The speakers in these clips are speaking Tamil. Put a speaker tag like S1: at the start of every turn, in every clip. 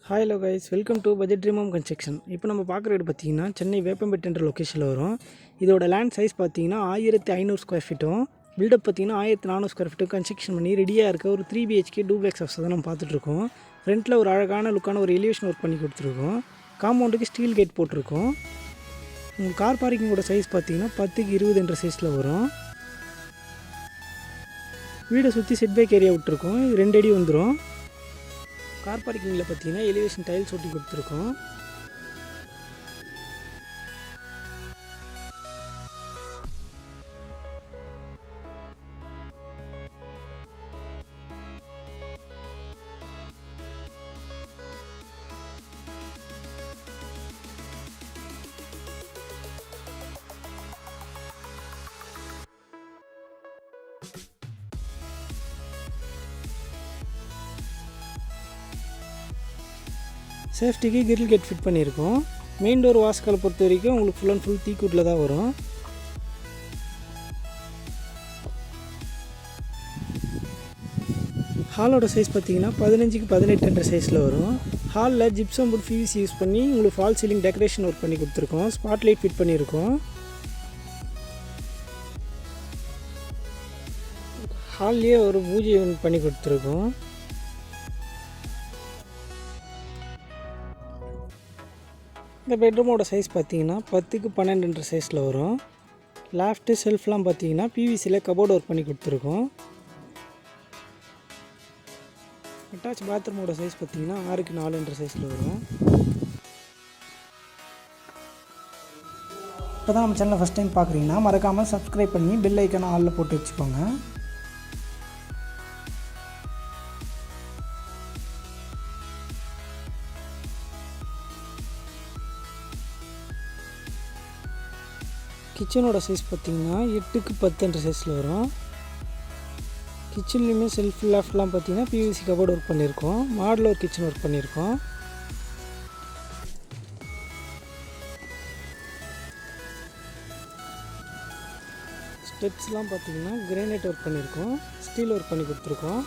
S1: Hi hello guys, welcome to budget dream home construction. இப்போ நம்ம பார்க்குற இடம் பார்த்தீங்கன்னா சென்னை வேப்பம்பேட்டுன்ற லொக்கேஷனில் வரும். இதோட லேண்ட் சைஸ் பார்த்தீங்கன்னா 1500 ஸ்கொயர் ஃபீட்டும், பில்டப் பார்த்தீங்கன்னா 1400 ஸ்கொயர் ஃபீட்டும் கன்ஸ்ட்ரக்ஷன் பண்ணி ரெடியாக இருக்க ஒரு 3 BHK டூப்ளெக்ஸ் ஹவுஸ் தான் நம்ம பார்த்துட்ருக்கோம். ஃப்ரண்ட்டில் ஒரு அழகான லுக்கான ஒரு எலிவேஷன் ஒர்க் பண்ணி கொடுத்துருக்கோம். காம்பவுண்டுக்கு ஸ்டீல் கேட் போட்டிருக்கோம். உங்களுக்கு கார் பார்க்கிங்கோட சைஸ் பார்த்தீங்கன்னா 10க்கு 20 என்ற சைஸில் வரும். வீடை சுற்றி செட்பேக் ஏரியா விட்டுருக்கோம். இது 2 அடி வந்துடும். கார் பார்க்கிங்கில் பார்த்தீங்கன்னா எலிவேஷன் டைல்ஸ் ஒட்டி கொடுத்துருக்கோம். சேஃப்டிக்கு கிரில் கேட் ஃபிட் பண்ணியிருக்கோம். மெயின் டோர் வாஸ்கால் பொறுத்த வரைக்கும் உங்களுக்கு ஃபுல் அண்ட் ஃபுல் தீக்கூட்டில் தான் வரும். ஹாலோட சைஸ் பார்த்தீங்கன்னா 15க்கு 18 என்ற சைஸில் வரும். ஹாலில் ஜிப்சம் போர்ட் PVC யூஸ் பண்ணி உங்களுக்கு ஃபால் சீலிங் டெக்கரேஷன் ஒர்க் பண்ணி கொடுத்துருக்கோம். ஸ்பாட் லைட் ஃபிட் பண்ணியிருக்கோம். ஹால்லேயே ஒரு பூஜை பண்ணி கொடுத்துருக்கோம். இந்த பெட்ரூமோட சைஸ் பார்த்தீங்கன்னா 10க்கு 12 என்ற சைஸில் வரும். லாஃப்ட்டு செல்ஃப்லாம் பார்த்தீங்கன்னா PVCயில் கபோர்டு ஒர்க் பண்ணி கொடுத்துருக்கோம். அட்டாச் பாத்ரூமோட சைஸ் பார்த்தீங்கன்னா 6க்கு 4 என்ற சைஸில் வரும். இப்போ தான் நம்ம சேனலை ஃபஸ்ட் டைம் பார்க்குறீங்கன்னா மறக்காமல் சப்ஸ்கிரைப் பண்ணி பெல் ஐக்கானை ஆலில் போட்டு வச்சுக்கோங்க. கிச்சனோட சைஸ் பார்த்திங்கன்னா 8க்கு 10 என்ற சைஸில் வரும். கிச்சன்லேயுமே செல்ஃப் லாஃப்ட்லாம் பார்த்திங்கன்னா PVC கபோர்டு ஒர்க் பண்ணியிருக்கோம். மாடல் ஒரு கிச்சன் ஒர்க் பண்ணியிருக்கோம். ஸ்டெப்ஸ்லாம் பார்த்திங்கன்னா கிரானைட் ஒர்க் பண்ணியிருக்கோம். ஸ்டீல் ஒர்க் பண்ணி கொடுத்துருக்கோம்.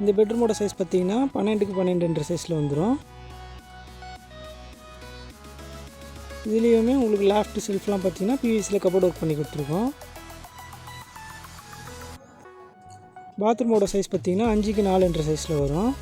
S1: இந்த பெட்ரூமோட சைஸ் பார்த்தீங்கன்னா 12க்கு 12 என்ற சைஸில் வந்துடும். இதுலேயுமே உங்களுக்கு லாஃப்ட் செல்ஃப்லாம் பார்த்தீங்கன்னா PVCயில் கபோர்டு ஒர்க் பண்ணி கொடுத்துருக்கோம். பாத்ரூமோட சைஸ் பார்த்தீங்கன்னா 5க்கு 4 என்ற சைஸில் வரும்.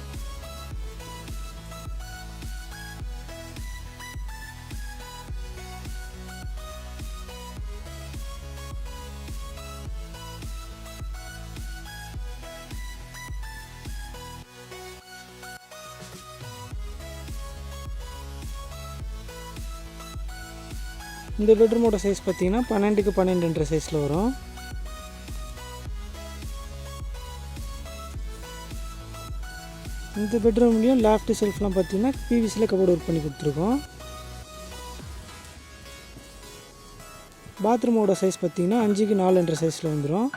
S1: இந்த பெட்ரூமோட சைஸ் பார்த்தீங்கன்னா 12க்கு 12 என்ற சைஸில் வரும். இந்த பெட்ரூம்லேயும் லாஃப்ட் செல்ஃப்லாம் பார்த்தீங்கன்னா PVCயில் கபோர்டு ஒர்க் பண்ணி கொடுத்துருக்கோம். பாத்ரூமோட சைஸ் பார்த்தீங்கன்னா 5க்கு 4 என்ற சைஸில் வந்துடும்.